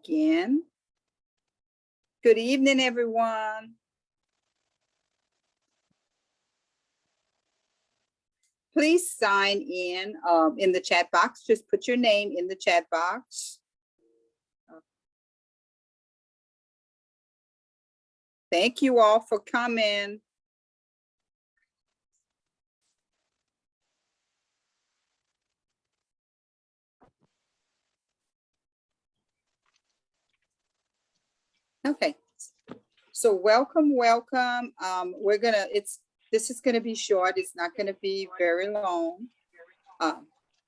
begin. Good evening, everyone. Please sign in the chat box. Just put your name in the chat box. Thank you all for coming. Okay, so welcome. This is gonna be short. It's not gonna be very long.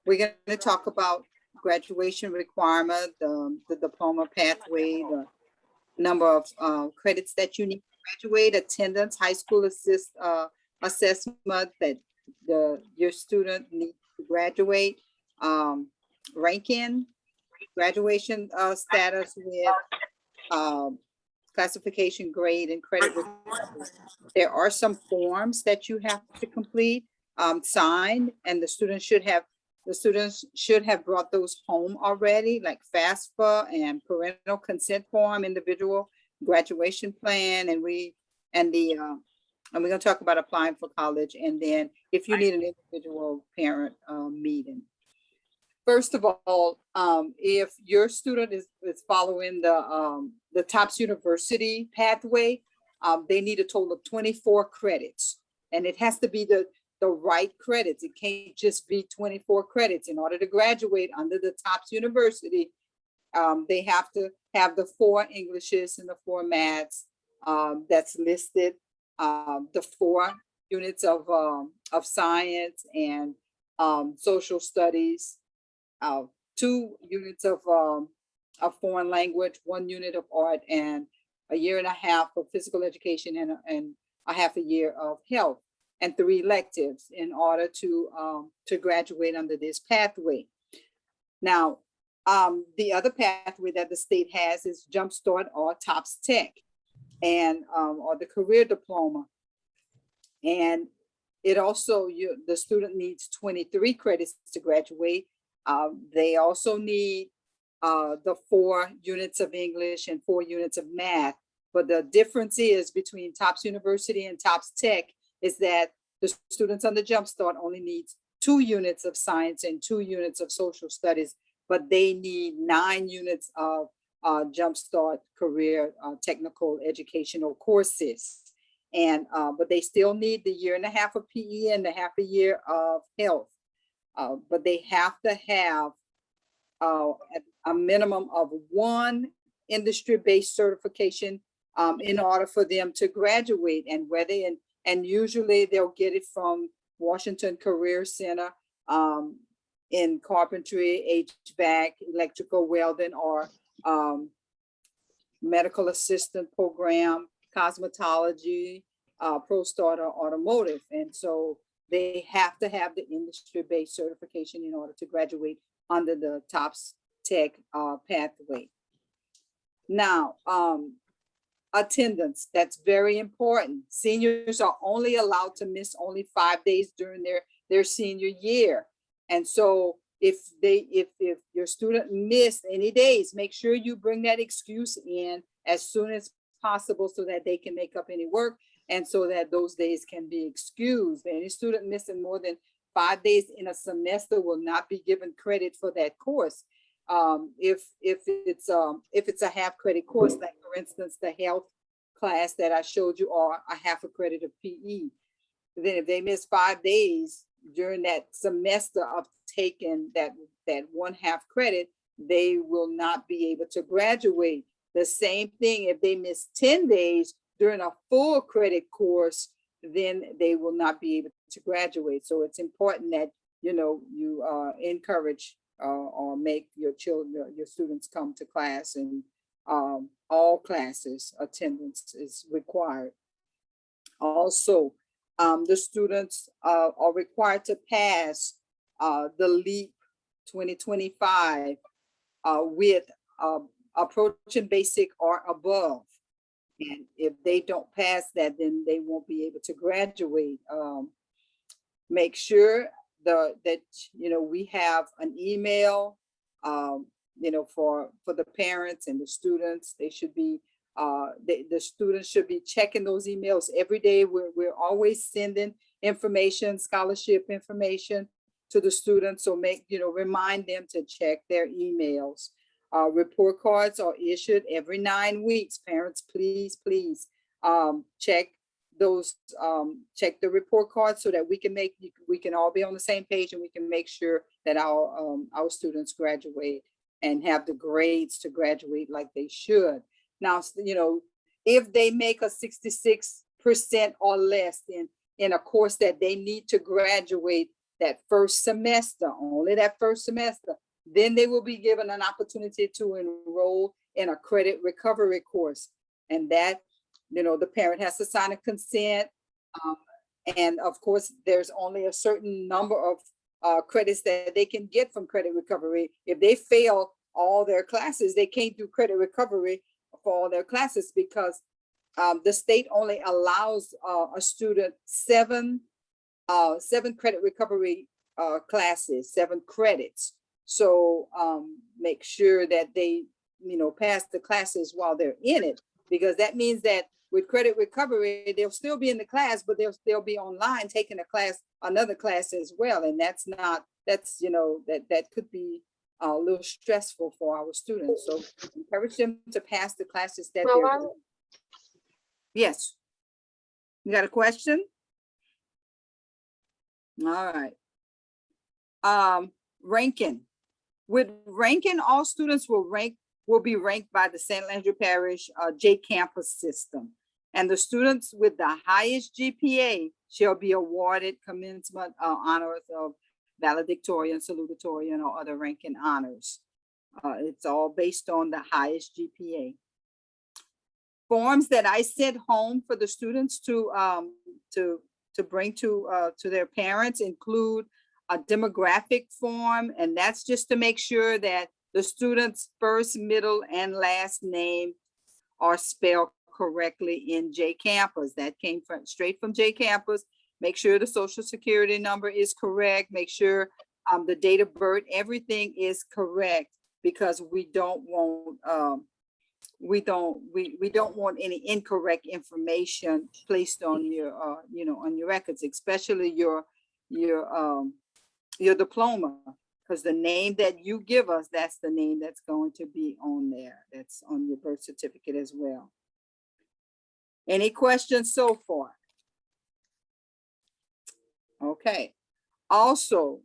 We're gonna talk about graduation requirement, the diploma pathway, the number of credits that you need to graduate, attendance, high school assessment that your student needs to graduate, ranking, graduation status with classification, grade, and credit. There are some forms that you have to complete, sign, and the students should have brought those home already, like FAFSA and parental consent form, individual graduation plan, and we're gonna talk about applying for college, and then if you need an individual parent meeting. First of all, if your student is following the TOPS University pathway, they need a total of 24 credits, and it has to be the right credits. It can't just be 24 credits. In order to graduate under the TOPS University, they have to have the 4 Englishes and the 4 maths that's listed, the 4 units of science and social studies, 2 units of foreign language, 1 unit of art, and a year and a half of physical education and a half a year of health, and 3 electives in order to graduate under this pathway. Now, the other pathway that the state has is Jumpstart or TOPS Tech, and or the career diploma. And it also, the student needs 23 credits to graduate. They also need the 4 units of English and 4 units of math. But the difference is between TOPS University and TOPS Tech is that the students on the Jumpstart only needs 2 units of science and 2 units of social studies, but they need 9 units of Jumpstart career technical educational courses. And but they still need the year and a half of PE and the half a year of health. But they have to have a minimum of 1 industry-based certification in order for them to graduate, and usually they'll get it from Washington Career Center in carpentry, HVAC, electrical, welding, or medical assistant program, cosmetology, ProStart, or automotive. And so they have to have the industry-based certification in order to graduate under the TOPS Tech pathway. Now, attendance, that's very important. Seniors are only allowed to miss only 5 days during their senior year. And so if your student missed any days, make sure you bring that excuse in as soon as possible so that they can make up any work and so that those days can be excused. Any student missing more than 5 days in a semester will not be given credit for that course. If it's a half credit course, like for instance, the health class that I showed you, or a half a credit of PE, then if they miss 5 days during that semester of taking that 1/2 credit, they will not be able to graduate. The same thing if they miss 10 days during a full credit course, then they will not be able to graduate. So it's important that you encourage or make your students come to class, and all classes attendance is required. Also, the students are required to pass the LEAP 2025 with approaching basic or above. And if they don't pass that, then they won't be able to graduate. Make sure that we have an email you know, for the parents and the students, they should be, the students should be checking those emails every day. We're always sending information, scholarship information to the students. So remind them to check their emails. Report cards are issued every 9 weeks. Parents, please check those, check the report cards so that we can all be on the same page, and we can make sure that our students graduate and have the grades to graduate like they should. Now, if they make a 66% or less in a course that they need to graduate that first semester, only that first semester, then they will be given an opportunity to enroll in a credit recovery course. And that, the parent has to sign a consent. And of course, there's only a certain number of credits that they can get from credit recovery. If they fail all their classes, they can't do credit recovery for all their classes, because the state only allows a student seven credit recovery classes, 7 credits. So make sure that they, pass the classes while they're in it, because that means that with credit recovery, they'll still be in the class, but they'll still be online taking another class as well. And that could be a little stressful for our students. So encourage them to pass the classes that they're in. Yes. You got a question? All right. Ranking. With ranking, all students will be ranked by the St. Landry Parish J Campus system. And the students with the highest GPA shall be awarded commencement honors of valedictorian, salutatorian, or other ranking honors. It's all based on the highest GPA. Forms that I sent home for the students to bring to their parents include a demographic form, and that's just to make sure that the student's first, middle, and last name are spelled correctly in J Campus. That came straight from J Campus. Make sure the social security number is correct. Make sure the date of birth, everything is correct, because we don't want any incorrect information placed on your on your records, especially your diploma, because the name that you give us, that's the name that's going to be on there. That's on your birth certificate as well. Any questions so far? Okay. Also,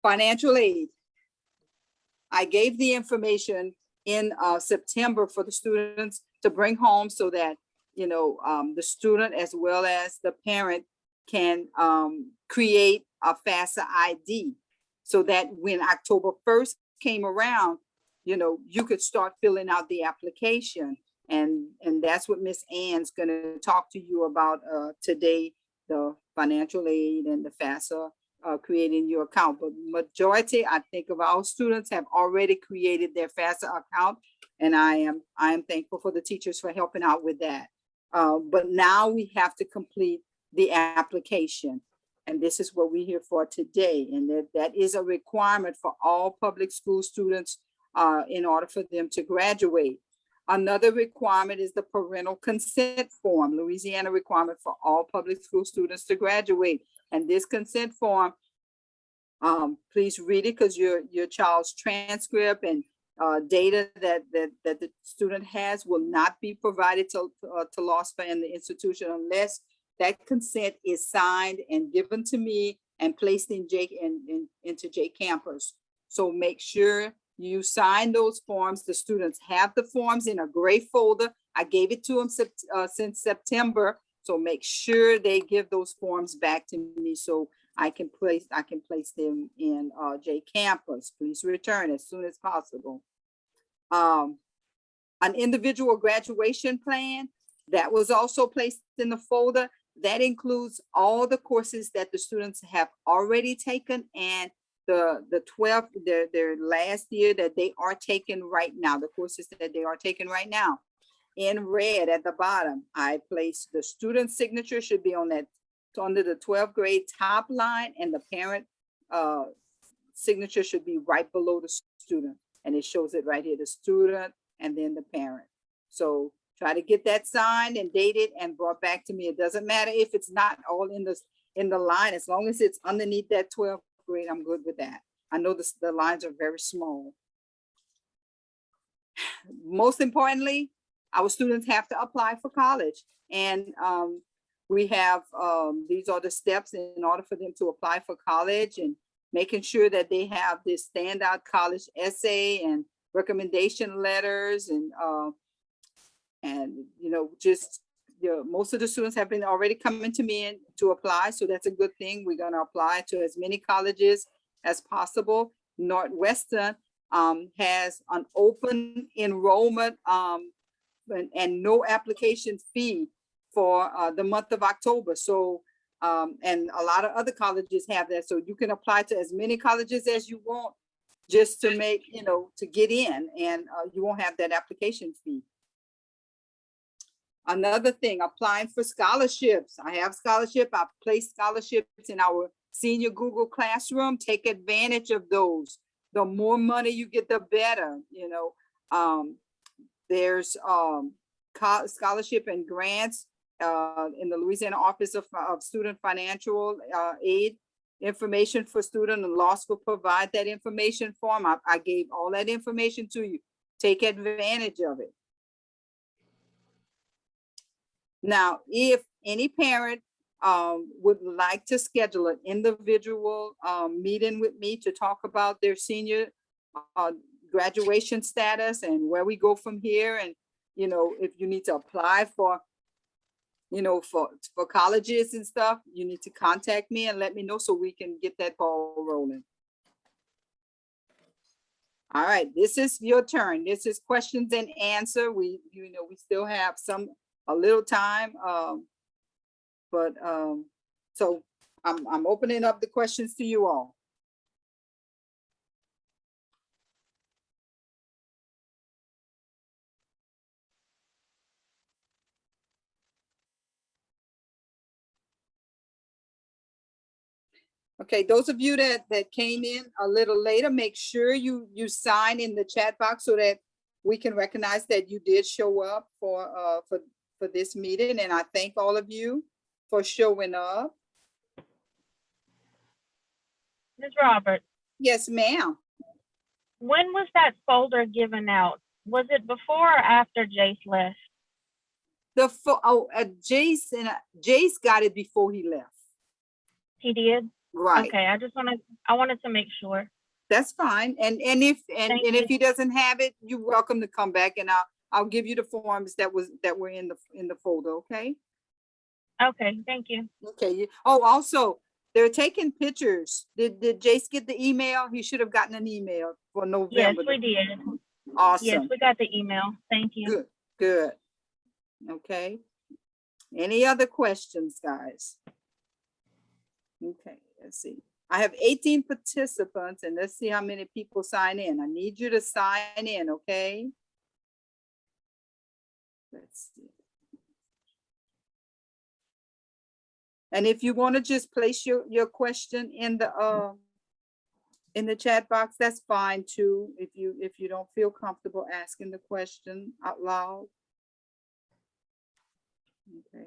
financial aid. I gave the information in September for the students to bring home, so that the student as well as the parent can create a FAFSA ID, so that when October 1st came around, you could start filling out the application. And that's what Miss Ann's going to talk to you about today, the financial aid and the FAFSA, creating your account. But majority, I think, of our students have already created their FAFSA account, and I am thankful for the teachers for helping out with that. But now we have to complete the application, and this is what we're here for today. And that is a requirement for all public school students in order for them to graduate. Another requirement is the parental consent form, Louisiana requirement for all public school students to graduate. And this consent form, please read it, because your child's transcript and data that the student has will not be provided to LOSFA and the institution unless that consent is signed and given to me and placed into J Campus. So make sure you sign those forms. The students have the forms in a gray folder. I gave it to them since September. So make sure they give those forms back to me so I can place them in J Campus. Please return as soon as possible. An individual graduation plan, that was also placed in the folder. That includes all the courses that the students have already taken, and the 12, their last year that they are taking right now, the courses that they are taking right now. In red at the bottom, I placed the student signature should be on that, under the 12th grade top line, and the parent signature should be right below the student. And it shows it right here, the student and then the parent. So try to get that signed and dated and brought back to me. It doesn't matter if it's not all in the line, as long as it's underneath that 12th grade, I'm good with that. I know the lines are very small. Most importantly, our students have to apply for college. And we have, these are the steps in order for them to apply for college, and making sure that they have this standout college essay and recommendation letters, and you know, just, you know, most of the students have been already coming to me to apply. So that's a good thing. We're going to apply to as many colleges as possible. Northwestern has an open enrollment and no application fee for the month of October. So, and a lot of other colleges have that. So you can apply to as many colleges as you want, just to make, you know, to get in, and you won't have that application fee. Another thing, applying for scholarships. I have scholarship. I place scholarships in our senior Google Classroom. Take advantage of those. The more money you get, the better, you know. There's scholarship and grants in the Louisiana Office of Student Financial Aid. Information for student, and LOS will provide that information form. I gave all that information to you. Take advantage of it. Now, if any parent would like to schedule an individual meeting with me to talk about their senior graduation status and where we go from here, and, you know, if you need to apply for, you know, for colleges and stuff, you need to contact me and let me know so we can get that ball rolling. All right, this is your turn. This is questions and answer. We, you know, we still have a little time, but so I'm opening up the questions to you all. Okay, those of you that came in a little later, make sure you sign in the chat box so that we can recognize that you did show up for this meeting. And I thank all of you for showing up. Ms. Roberts. Yes, ma'am. When was that folder given out? Was it before or after Jace left? Jace got it before he left. He did? Right. Okay, I wanted to make sure. That's fine. And if he doesn't have it, you're welcome to come back, and I'll give you the forms that were in the folder, okay? Okay, thank you. Okay. Oh, also, they're taking pictures. Did Jace get the email? He should have gotten an email for November. Yes, we did. Awesome. Yes, we got the email. Thank you. Good, good. Okay. Any other questions, guys? Okay, let's see. I have 18 participants, and let's see how many people sign in. I need you to sign in, okay? Let's see. And if you want to just place your question in the chat box, that's fine too. If you don't feel comfortable asking the question out loud. Okay.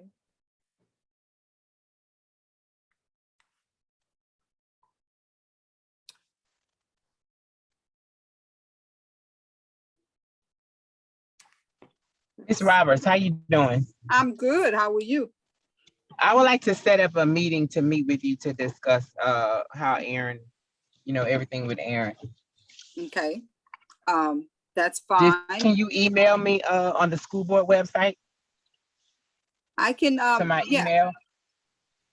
Ms. Roberts, how you doing? I'm good. How are you? I would like to set up a meeting to meet with you to discuss how Aaron, you know, everything with Aaron. Okay. That's fine. Can you email me on the school board website? I can to my yeah. email.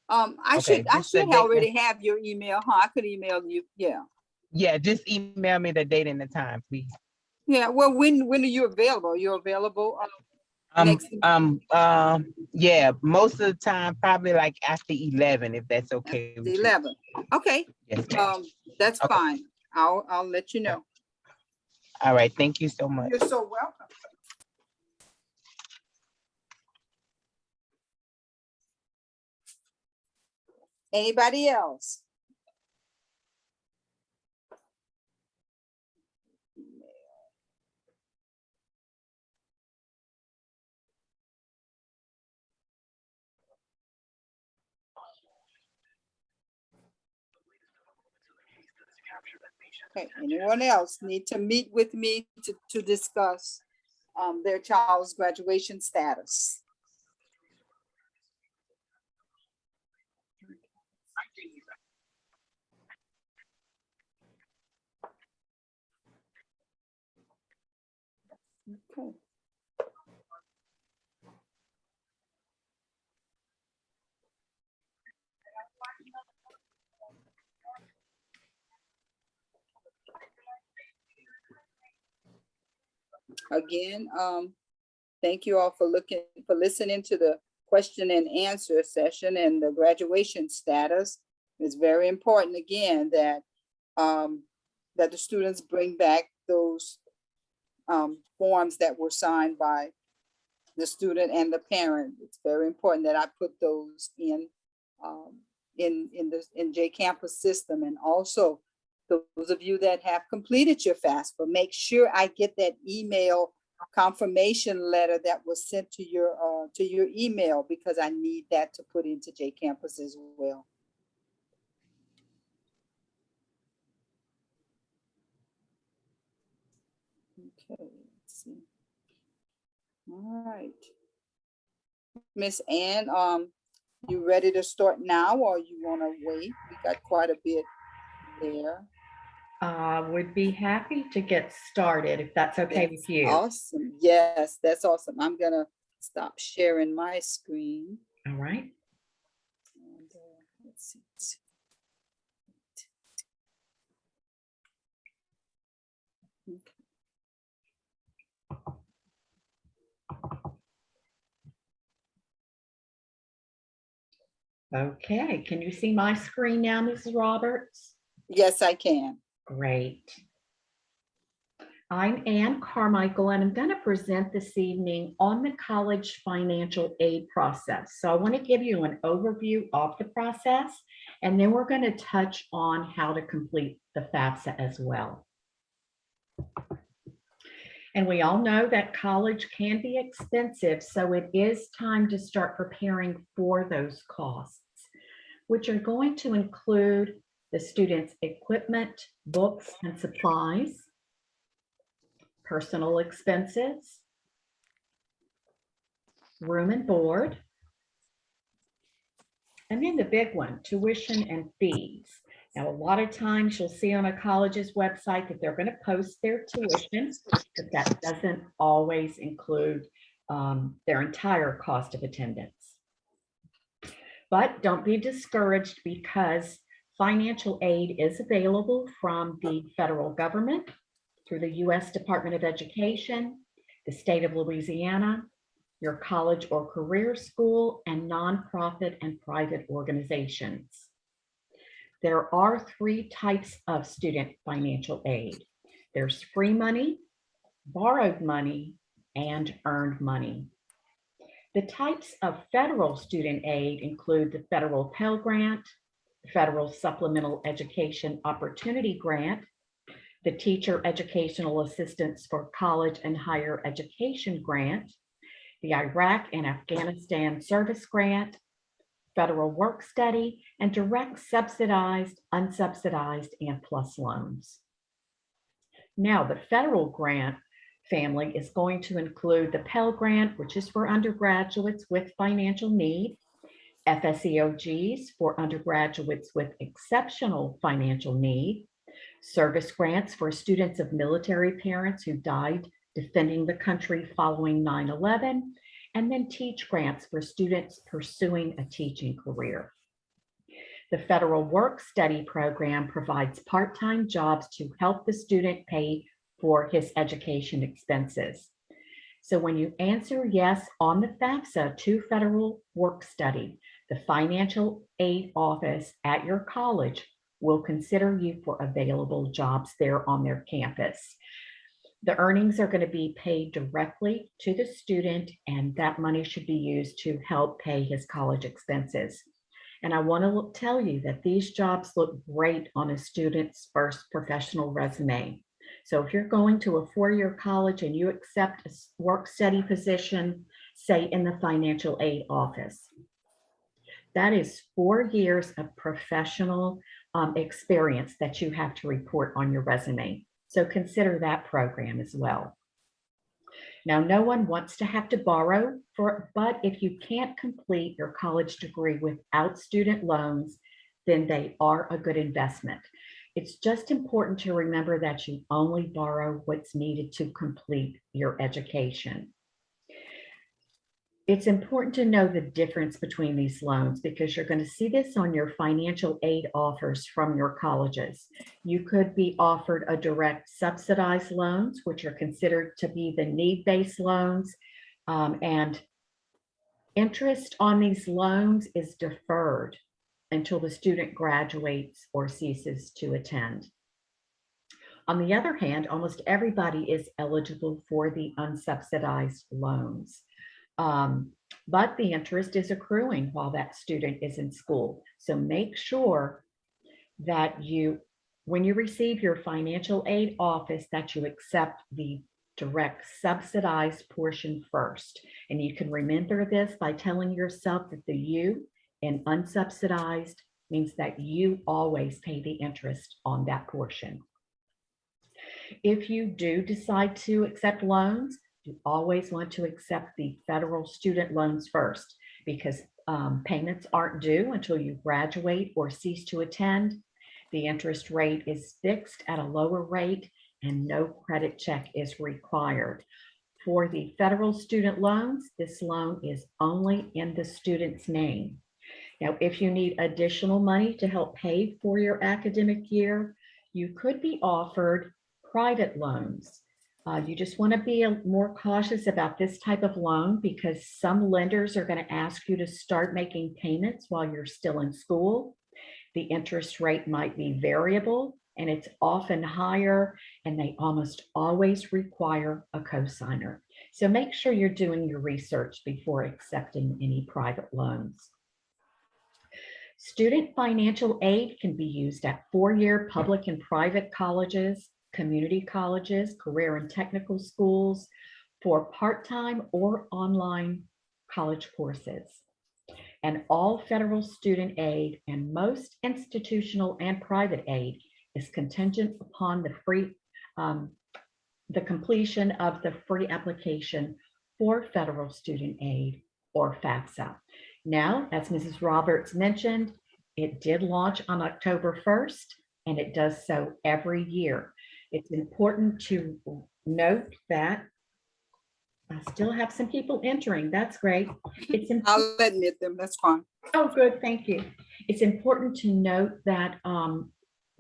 I should already have your email, huh? I could email you. Yeah. Yeah, just email me the date and the time, please. Yeah. Well, when are you available? You're available yeah, most of the time, probably like after 11, if that's okay. After 11. Okay. Yes, that's okay. fine. I'll let you know. All right. Thank you so much. You're so welcome. Anybody else? Okay, anyone else need to meet with me to discuss their child's graduation status? Okay. Again, thank you all for listening to the question and answer session and the graduation status. It's very important again that that the students bring back those forms that were signed by the student and the parent. It's very important that I put those in J Campus system, and also those of you that have completed your FAFSA, make sure I get that email confirmation letter that was sent to your email, because I need that to put into J Campus as well. Okay, let's see. All right. Miss Ann, you ready to start now, or you want to wait? We got quite a bit there. I would be happy to get started if that's okay with you. Awesome. Yes, that's awesome. I'm gonna stop sharing my screen. All right. And, let's see. Okay. Okay, can you see my screen now, Mrs. Roberts? Yes, I can. Great. I'm Ann Carmichael, and I'm going to present this evening on the college financial aid process. So I want to give you an overview of the process, and then we're going to touch on how to complete the FAFSA as well. And we all know that college can be expensive, so it is time to start preparing for those costs, which are going to include the student's equipment, books, and supplies, personal expenses, room and board, and then the big one, tuition and fees. Now, a lot of times you'll see on a college's website that they're going to post their tuition, but that doesn't always include their entire cost of attendance. But don't be discouraged, because financial aid is available from the federal government through the U.S. Department of Education, the state of Louisiana, your college or career school, and nonprofit and private organizations. There are 3 types of student financial aid. There's free money, borrowed money, and earned money. The types of federal student aid include the federal Pell Grant, the federal Supplemental Education Opportunity Grant, the Teacher Educational Assistance for College and Higher Education Grant, the Iraq and Afghanistan Service Grant, federal work study, and direct subsidized, unsubsidized, and plus loans. Now, the federal grant family is going to include the Pell Grant, which is for undergraduates with financial need, FSEOGs for undergraduates with exceptional financial need, service grants for students of military parents who died defending the country following 9/11, and then teach grants for students pursuing a teaching career. The federal work study program provides part-time jobs to help the student pay for his education expenses. So when you answer yes on the FAFSA to federal work study, the financial aid office at your college will consider you for available jobs there on their campus. The earnings are going to be paid directly to the student, and that money should be used to help pay his college expenses. And I want to tell you that these jobs look great on a student's first professional resume. So if you're going to a 4-year college and you accept a work study position, say in the financial aid office, that is 4 years of professional experience that you have to report on your resume. So consider that program as well. Now, no one wants to have to borrow but if you can't complete your college degree without student loans, then they are a good investment. It's just important to remember that you only borrow what's needed to complete your education. It's important to know the difference between these loans because you're going to see this on your financial aid offers from your colleges. You could be offered a direct subsidized loans, which are considered to be the need-based loans, and interest on these loans is deferred until the student graduates or ceases to attend. On the other hand, almost everybody is eligible for the unsubsidized loans. But the interest is accruing while that student is in school. So make sure that when you receive your financial aid office, that you accept the direct subsidized portion first. And you can remember this by telling yourself that the U in unsubsidized means that you always pay the interest on that portion. If you do decide to accept loans, you always want to accept the federal student loans first because payments aren't due until you graduate or cease to attend. The interest rate is fixed at a lower rate and no credit check is required. For the federal student loans, this loan is only in the student's name. Now, if you need additional money to help pay for your academic year, you could be offered private loans. You just want to be more cautious about this type of loan because some lenders are going to ask you to start making payments while you're still in school. The interest rate might be variable and it's often higher, and they almost always require a cosigner. So make sure you're doing your research before accepting any private loans. Student financial aid can be used at four-year public and private colleges, community colleges, career and technical schools for part-time or online college courses. And all federal student aid and most institutional and private aid is contingent upon the completion of the free application for federal student aid or FAFSA. Now, as Mrs. Roberts mentioned, it did launch on October 1st, and it does so every year. It's important to note that I still have some people entering. That's great. I'll admit them, that's fine. Oh, good, thank you. It's important to note that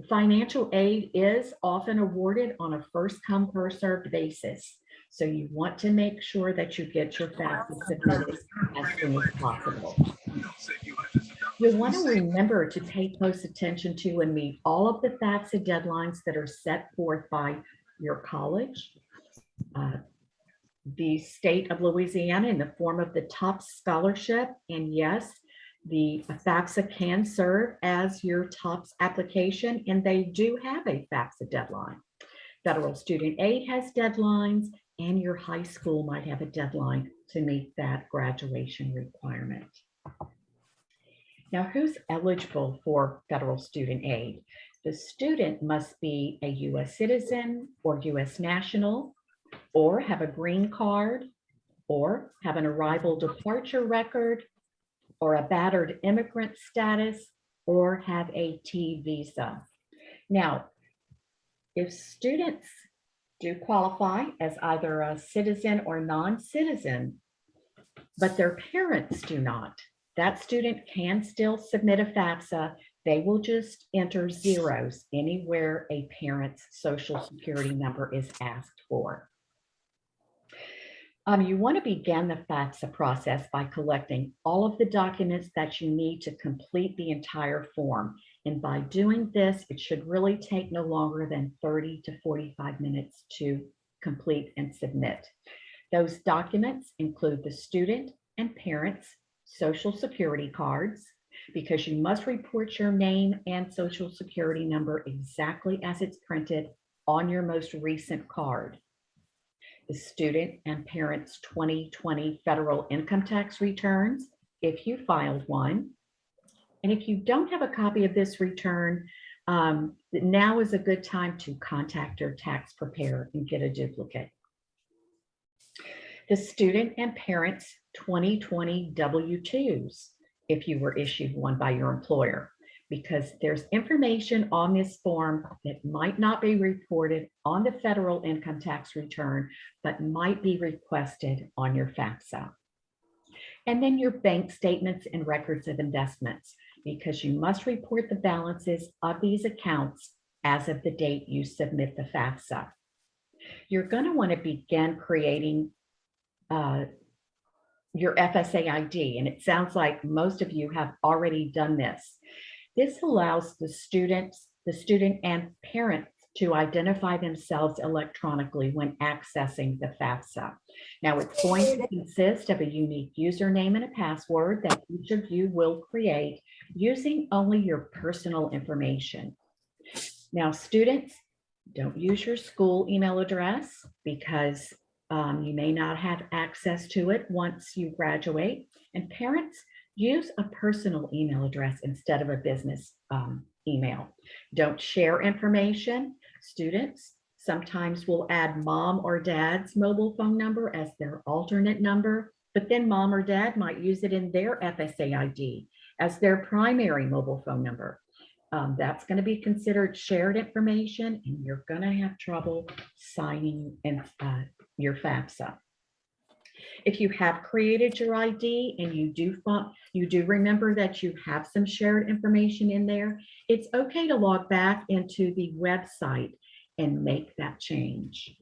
financial aid is often awarded on a first-come, first-served basis. So you want to make sure that you get your FAFSA submitted as soon as possible. You'll want to remember to pay close attention to and meet all of the FAFSA deadlines that are set forth by your college, the state of Louisiana in the form of the top scholarship. And yes, the FAFSA can serve as your TOPS application, and they do have a FAFSA deadline. Federal student aid has deadlines, and your high school might have a deadline to meet that graduation requirement. Now, who's eligible for federal student aid? The student must be a U.S. citizen or U.S. national, or have a green card, or have an arrival departure record, or a battered immigrant status, or have a T visa. Now, if students do qualify as either a citizen or non-citizen, but their parents do not, that student can still submit a FAFSA. They will just enter zeros anywhere a parent's social security number is asked for. You want to begin the FAFSA process by collecting all of the documents that you need to complete the entire form. And by doing this, it should really take no longer than 30 to 45 minutes to complete and submit. Those documents include the student and parents' social security cards, because you must report your name and social security number exactly as it's printed on your most recent card. The student and parents' 2020 federal income tax returns, if you filed one, And if you don't have a copy of this return, now is a good time to contact your tax preparer and get a duplicate. The student and parents 2020 W-2s, if you were issued one by your employer, because there's information on this form that might not be reported on the federal income tax return, but might be requested on your FAFSA. And then your bank statements and records of investments, because you must report the balances of these accounts as of the date you submit the FAFSA. You're going to want to begin creating your FSA ID, and it sounds like most of you have already done this. This allows the student and parents to identify themselves electronically when accessing the FAFSA. Now, it's going to consist of a unique username and a password that each of you will create using only your personal information. Now, students, don't use your school email address because you may not have access to it once you graduate. And parents, use a personal email address instead of a business email. Don't share information. Students sometimes will add mom or dad's mobile phone number as their alternate number, but then mom or dad might use it in their FSA ID as their primary mobile phone number. That's going to be considered shared information, and you're going to have trouble signing in your FAFSA. If you have created your ID and you do remember that you have some shared information in there, it's okay to log back into the website and make that change.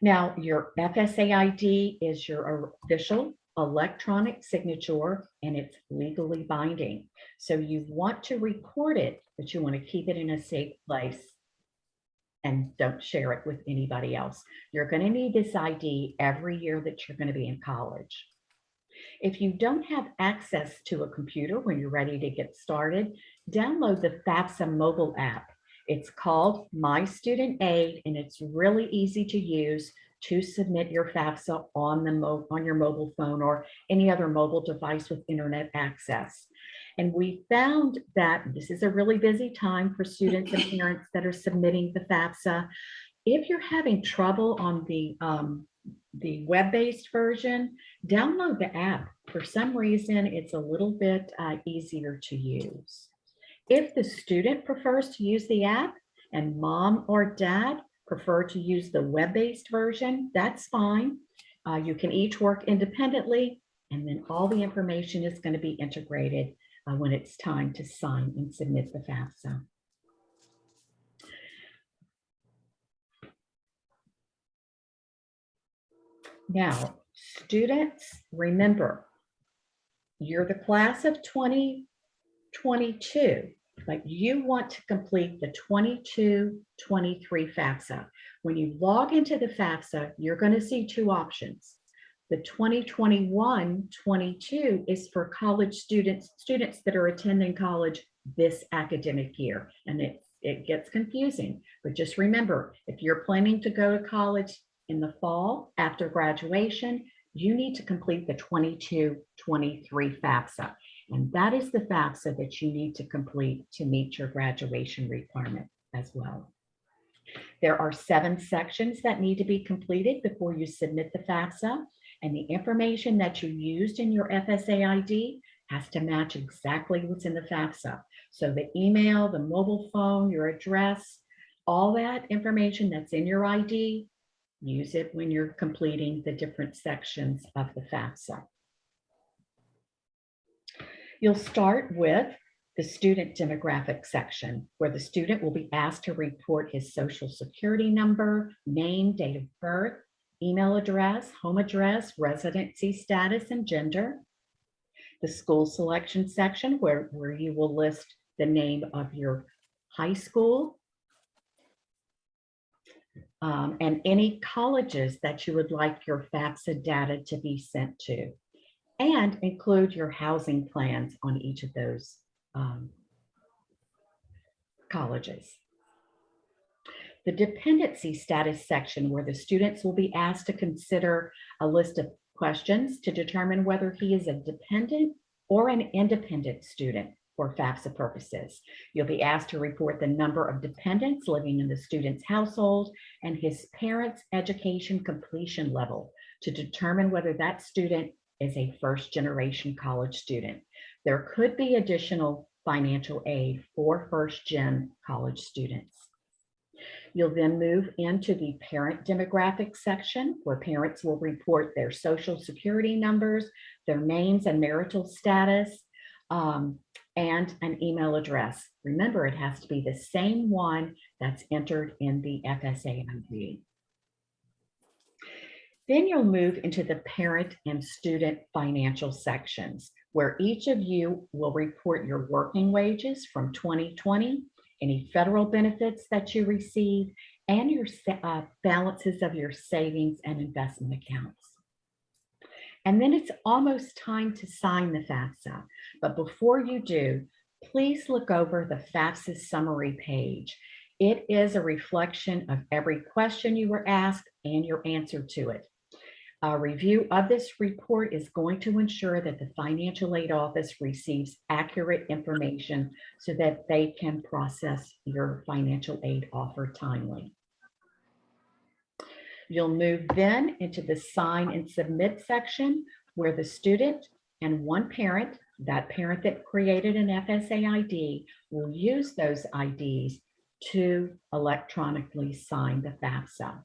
Now, your FSA ID is your official electronic signature, and it's legally binding. So you want to record it, but you want to keep it in a safe place and don't share it with anybody else. You're going to need this ID every year that you're going to be in college. If you don't have access to a computer when you're ready to get started, download the FAFSA mobile app. It's called My Student Aid, and it's really easy to use to submit your FAFSA on your mobile phone or any other mobile device with internet access. And we found that this is a really busy time for students and parents that are submitting the FAFSA. If you're having trouble on the web-based version, download the app. For some reason, it's a little bit easier to use. If the student prefers to use the app and mom or dad prefer to use the web-based version, that's fine. You can each work independently, and then all the information is going to be integrated when it's time to sign and submit the FAFSA. Now, students, remember, you're the class of 2022, but you want to complete the 22-23 FAFSA. When you log into the FAFSA, you're going to see two options. The 2021-22 is for college students that are attending college this academic year. And it gets confusing, but just remember, if you're planning to go to college in the fall after graduation, you need to complete the 22-23 FAFSA. And that is the FAFSA that you need to complete to meet your graduation requirement as well. There are 7 sections that need to be completed before you submit the FAFSA. And the information that you used in your FSA ID has to match exactly what's in the FAFSA. So the email, the mobile phone, your address, all that information that's in your ID, use it when you're completing the different sections of the FAFSA. You'll start with the student demographic section, where the student will be asked to report his social security number, name, date of birth, email address, home address, residency status, and gender. The school selection section, where you will list the name of your high school and any colleges that you would like your FAFSA data to be sent to, and include your housing plans on each of those colleges. The dependency status section, where the students will be asked to consider a list of questions to determine whether he is a dependent or an independent student for FAFSA purposes. You'll be asked to report the number of dependents living in the student's household and his parents' education completion level to determine whether that student is a first-generation college student. There could be additional financial aid for first-gen college students. You'll then move into the parent demographics section, where parents will report their social security numbers, their names and marital status, and an email address. Remember, it has to be the same one that's entered in the FSA ID. Then you'll move into the parent and student financial sections, where each of you will report your working wages from 2020, any federal benefits that you receive, and your balances of your savings and investment accounts. And then it's almost time to sign the FAFSA. But before you do, please look over the Fafsa Summary page. It is a reflection of every question you were asked and your answer to it. A review of this report is going to ensure that the Financial Aid Office receives accurate information so that they can process your financial aid offer timely. You'll move then into the sign and submit section, where the student and one parent, that parent that created an FSA ID, will use those IDs to electronically sign the FAFSA.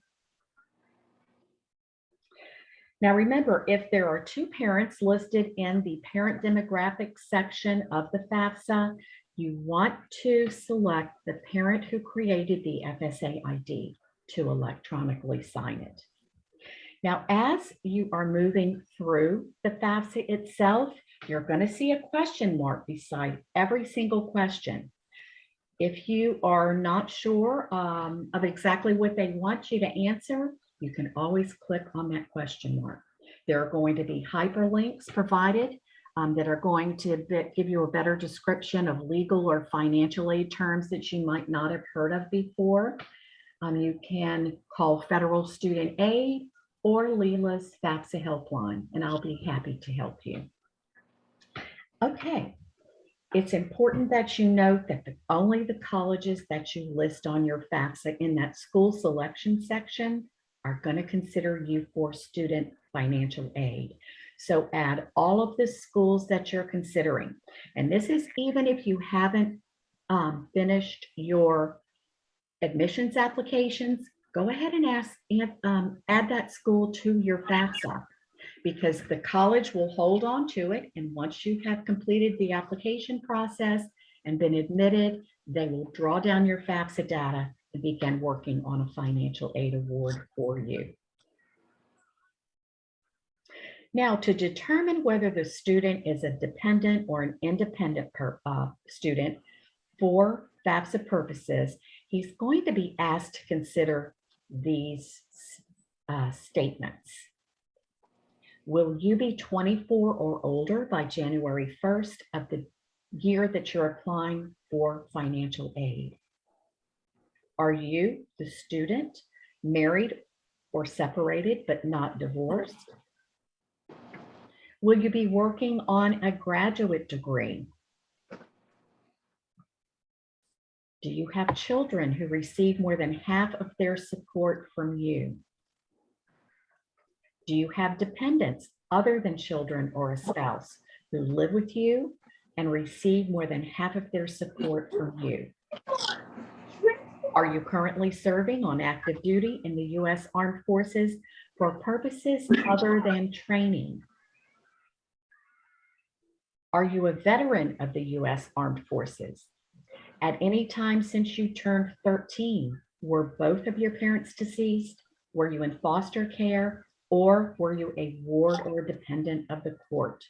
Now remember, if there are two parents listed in the parent demographics section of the FAFSA, you want to select the parent who created the FSA ID to electronically sign it. Now, as you are moving through the FAFSA itself, you're going to see a question mark beside every single question. If you are not sure of exactly what they want you to answer, you can always click on that question mark. There are going to be hyperlinks provided that are going to give you a better description of legal or financial aid terms that you might not have heard of before. You can call Federal Student Aid or Leela's FAFSA helpline, and I'll be happy to help you. Okay, it's important that you note that only the colleges that you list on your FAFSA in that school selection section are going to consider you for student financial aid. So add all of the schools that you're considering. And this is even if you haven't finished your admissions applications, go ahead and add that school to your FAFSA, because the college will hold on to it. And once you have completed the application process and been admitted, they will draw down your FAFSA data and begin working on a financial aid award for you. Now, to determine whether the student is a dependent or an independent student for FAFSA purposes, he's going to be asked to consider these statements. Will you be 24 or older by January 1st of the year that you're applying for financial aid? Are you, the student, married or separated but not divorced? Will you be working on a graduate degree? Do you have children who receive more than half of their support from you? Do you have dependents other than children or a spouse who live with you and receive more than half of their support from you? Are you currently serving on active duty in the U.S. Armed Forces for purposes other than training? Are you a veteran of the U.S. Armed Forces? At any time since you turned 13, were both of your parents deceased? Were you in foster care, or were you a ward or dependent of the court?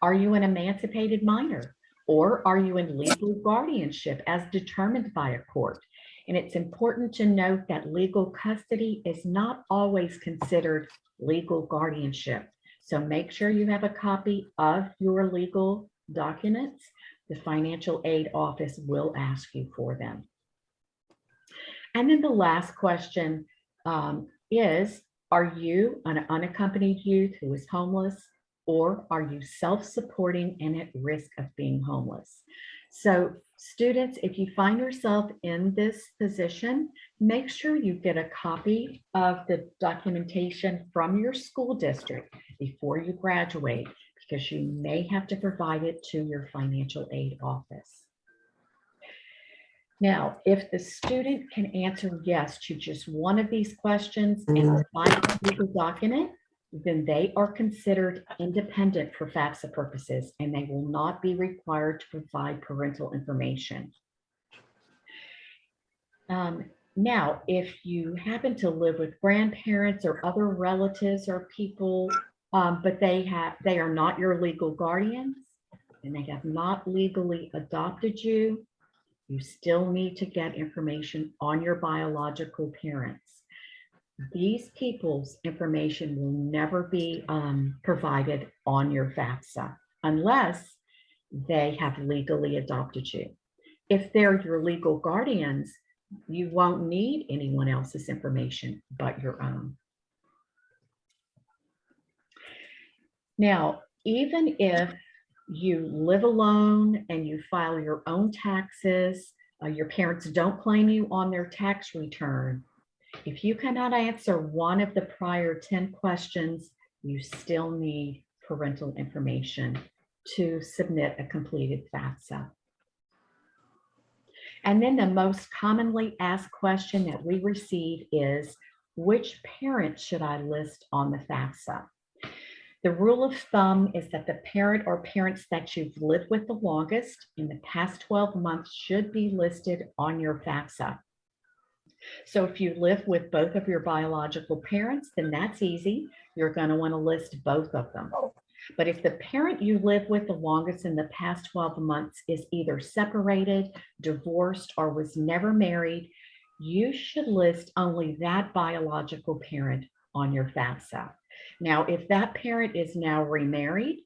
Are you an emancipated minor, or are you in legal guardianship as determined by a court? And it's important to note that legal custody is not always considered legal guardianship. So make sure you have a copy of your legal documents. The Financial Aid Office will ask you for them. And then the last question is, are you an unaccompanied youth who is homeless or are you self-supporting and at risk of being homeless? So students, if you find yourself in this position, make sure you get a copy of the documentation from your school district before you graduate, because you may have to provide it to your financial aid office. Now, if the student can answer yes to just one of these questions and provide a legal document, then they are considered independent for FAFSA purposes, and they will not be required to provide parental information. Now, if you happen to live with grandparents or other relatives or people, but they are not your legal guardians and they have not legally adopted you, you still need to get information on your biological parents. These people's information will never be provided on your FAFSA unless they have legally adopted you. If they're your legal guardians, you won't need anyone else's information but your own. Now, even if you live alone and you file your own taxes, your parents don't claim you on their tax return, if you cannot answer one of the prior 10 questions, you still need parental information to submit a completed FAFSA. And then the most commonly asked question that we receive is, which parent should I list on the FAFSA? The rule of thumb is that the parent or parents that you've lived with the longest in the past 12 months should be listed on your FAFSA. So if you live with both of your biological parents, then that's easy. You're going to want to list both of them. But if the parent you live with the longest in the past 12 months is either separated, divorced, or was never married, you should list only that biological parent on your FAFSA. Now, if that parent is now remarried,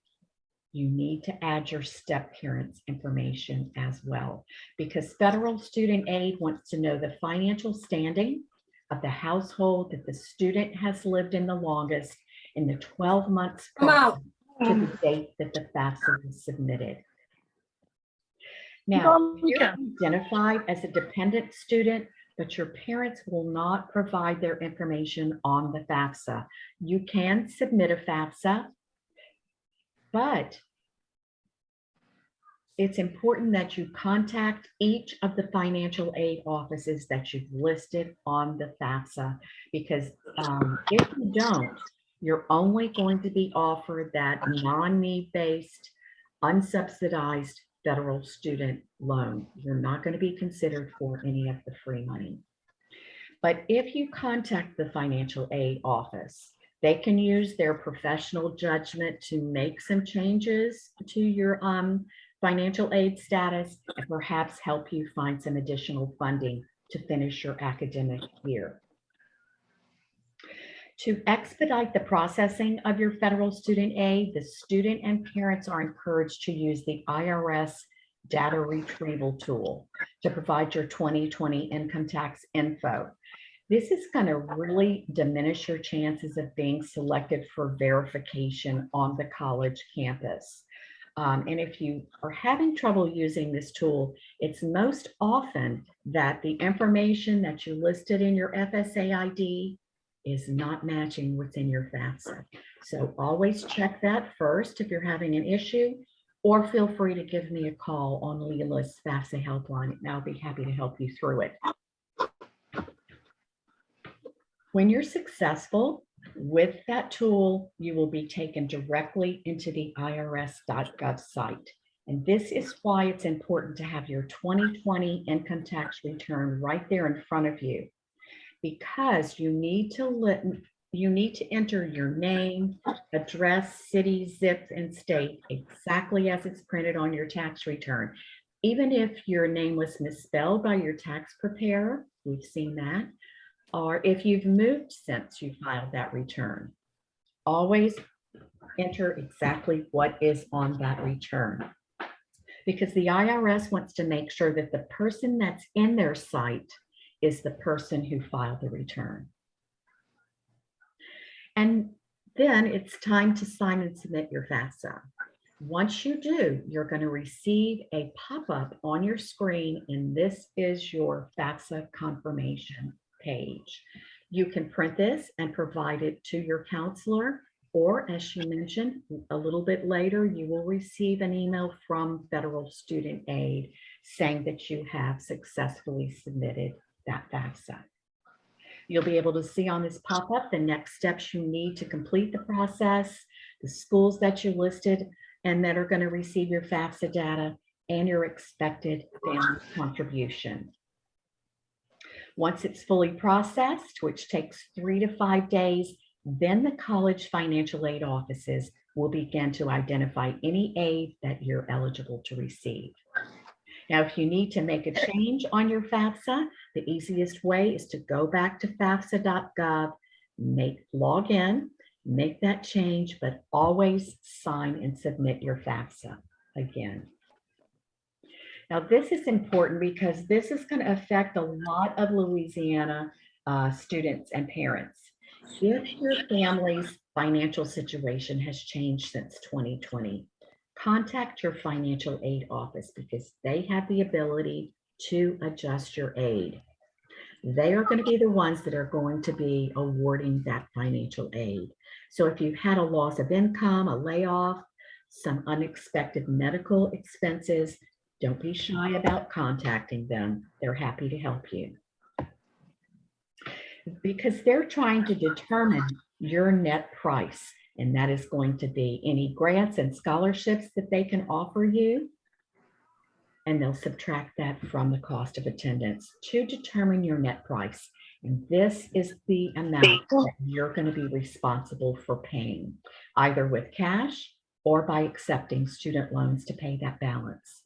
you need to add your step-parents information as well, because federal student aid wants to know the financial standing of the household that the student has lived in the longest in the 12 months prior to the date that the FAFSA was submitted. Now, if you're identified as a dependent student, but your parents will not provide their information on the FAFSA, you can submit a FAFSA, but it's important that you contact each of the financial aid offices that you've listed on the FAFSA, because if you don't, you're only going to be offered that non-need-based, unsubsidized federal student loan. You're not going to be considered for any of the free money. But if you contact the financial aid office, they can use their professional judgment to make some changes to your financial aid status and perhaps help you find some additional funding to finish your academic year. To expedite the processing of your federal student aid, the student and parents are encouraged to use the IRS data retrieval tool to provide your 2020 income tax info. This is going to really diminish your chances of being selected for verification on the college campus. And if you are having trouble using this tool, it's most often that the information that you listed in your FSA ID is not matching what's in your FAFSA. So always check that first if you're having an issue, or feel free to give me a call on Leela's FAFSA helpline, and I'll be happy to help you through it. When you're successful with that tool, you will be taken directly into the irs.gov site. And this is why it's important to have your 2020 income tax return right there in front of you, because you need to enter your name, address, city, zip, and state exactly as it's printed on your tax return. Even if your name was misspelled by your tax preparer, we've seen that, or if you've moved since you filed that return, always enter exactly what is on that return, because the IRS wants to make sure that the person that's in their site is the person who filed the return. And Then it's time to sign and submit your FAFSA. Once you do, you're going to receive a pop-up on your screen, and this is your FAFSA confirmation page. You can print this and provide it to your counselor, or as she mentioned, a little bit later, you will receive an email from Federal Student Aid saying that you have successfully submitted that FAFSA. You'll be able to see on this pop-up the next steps you need to complete the process, the schools that you listed and that are going to receive your FAFSA data, and your expected family contribution. Once it's fully processed, which takes 3 to 5 days, then the college financial aid offices will begin to identify any aid that you're eligible to receive. Now, if you need to make a change on your FAFSA, the easiest way is to go back to fafsa.gov, log in, make that change, but always sign and submit your FAFSA again. Now, this is important because this is going to affect a lot of Louisiana students and parents. If your family's financial situation has changed since 2020, contact your financial aid office because they have the ability to adjust your aid. They are going to be the ones that are going to be awarding that financial aid. So if you've had a loss of income, a layoff, some unexpected medical expenses, don't be shy about contacting them. They're happy to help you. Because they're trying to determine your net price, and that is going to be any grants and scholarships that they can offer you, and they'll subtract that from the cost of attendance to determine your net price. And this is the amount that you're going to be responsible for paying, either with cash or by accepting student loans to pay that balance.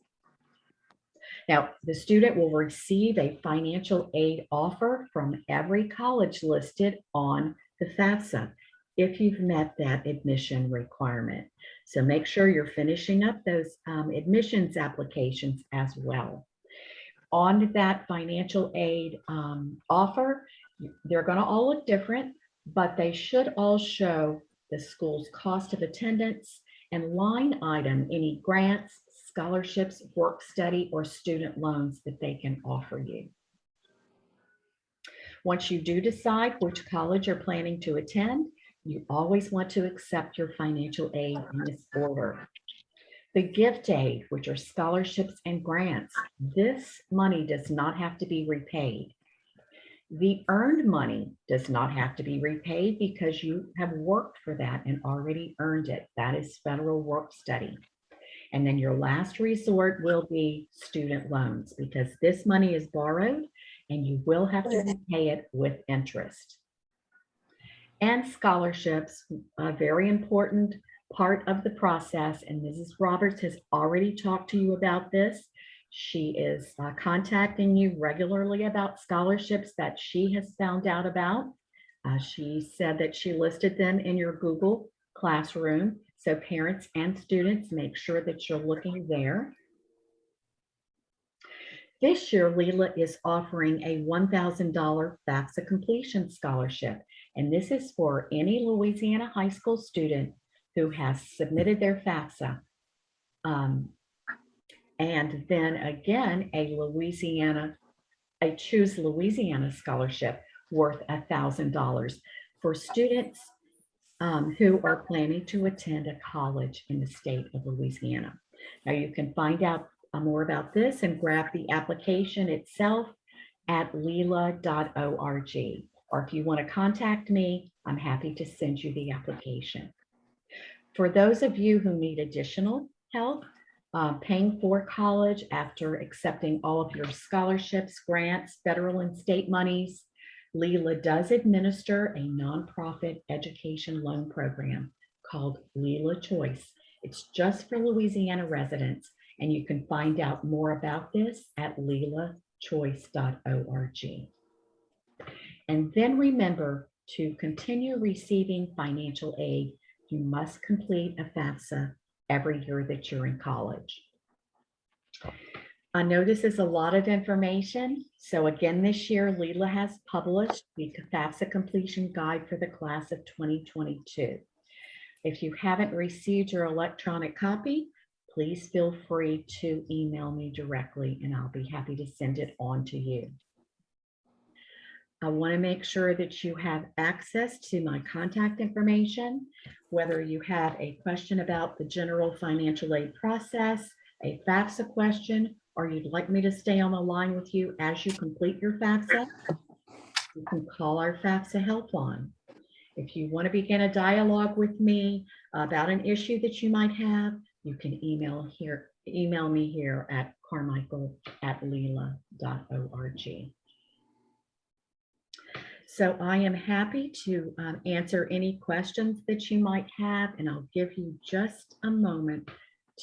Now, the student will receive a financial aid offer from every college listed on the FAFSA if you've met that admission requirement. So make sure you're finishing up those admissions applications as well. On that financial aid offer, they're going to all look different, but they should all show the school's cost of attendance and line item any grants, scholarships, work study, or student loans that they can offer you. Once you do decide which college you're planning to attend, you always want to accept your financial aid in this order. The gift aid, which are scholarships and grants, this money does not have to be repaid. The earned money does not have to be repaid because you have worked for that and already earned it. That is federal work study. And then your last resort will be student loans because this money is borrowed and you will have to repay it with interest. And scholarships, a very important part of the process. And Mrs. Roberts has already talked to you about this. She is contacting you regularly about scholarships that she has found out about. She said that she listed them in your Google Classroom. So parents and students, make sure that you're looking there. This year, Leela is offering a $1,000 FAFSA completion scholarship. And this is for any Louisiana high school student who has submitted their FAFSA. And then again, a Choose Louisiana scholarship worth $1,000 for students who are planning to attend a college in the state of Louisiana. Now you can find out more about this and grab the application itself at leela.org. Or if you want to contact me, I'm happy to send you the application. For those of you who need additional help paying for college after accepting all of your scholarships, grants, federal and state monies, Leela does administer a nonprofit education loan program called Leela Choice. It's just for Louisiana residents, and you can find out more about this at leelachoice.org. And then remember, to continue receiving financial aid, you must complete a FAFSA every year that you're in college. I know this is a lot of information. So again, this year, Leela has published the FAFSA completion guide for the class of 2022. If you haven't received your electronic copy, please feel free to email me directly and I'll be happy to send it on to you. I want to make sure that you have access to my contact information, whether you have a question about the general financial aid process, a FAFSA question, or you'd like me to stay on the line with you as you complete your FAFSA, you can call our FAFSA helpline. If you want to begin a dialogue with me about an issue that you might have, you can email me here at carmichael@lila.org. So I am happy to answer any questions that you might have, and I'll give you just a moment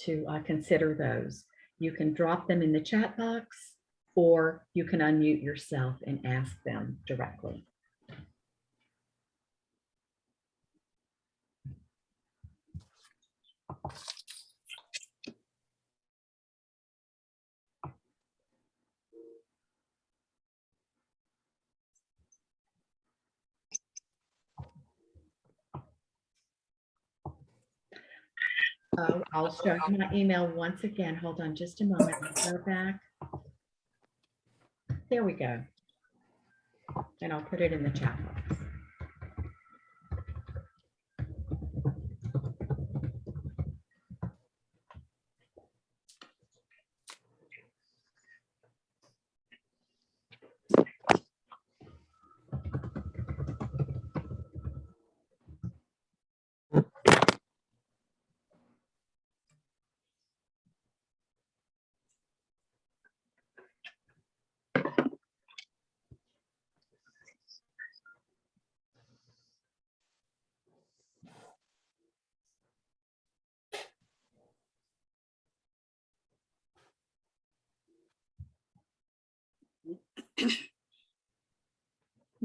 to consider those. You can drop them in the chat box, or you can unmute yourself and ask them directly. I'll show you my email once again. Hold on just a moment. Let's go back. There we go. And I'll put it in the chat box.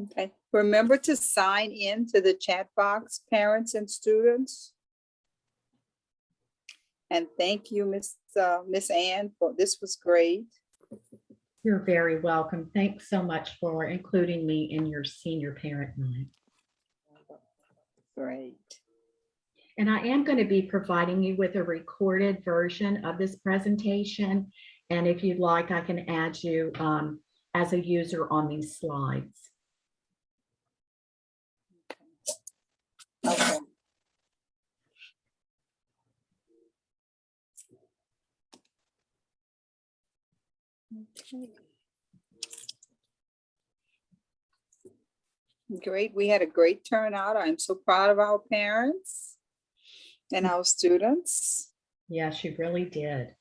Okay, remember to sign in to the chat box, parents and students. And thank you, Miss Ann, for this was great. You're very welcome. Thanks so much for including me in your senior parent night. Great. And I am going to be providing you with a recorded version of this presentation. And if you'd like, I can add you as a user on these slides. Okay. Okay. Great. We had a great turnout. I'm so proud of our parents and our students. Yes, you really did.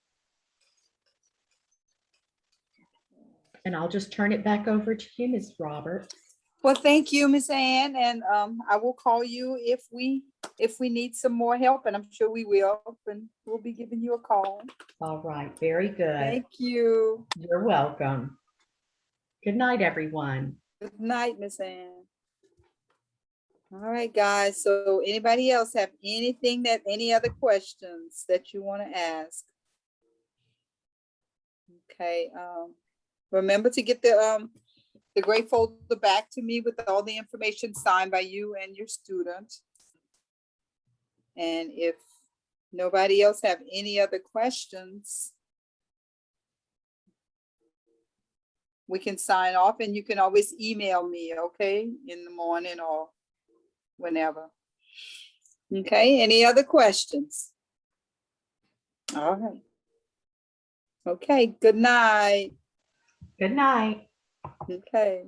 And I'll just turn it back over to you, Ms. Roberts. Well, thank you, Miss Ann, and I will call you if we need some more help, and I'm sure we will, and we'll be giving you a call. All right, very good. Thank you. You're welcome. Good night, everyone. Good night, Miss Ann. All right, guys. So anybody else have any other questions that you want to ask? Okay. Remember to get the gray folder back to me with all the information signed by you and your student. And if nobody else have any other questions, we can sign off, and you can always email me, okay, in the morning or whenever. Okay, any other questions? All right. Okay, good night. Good night. Okay.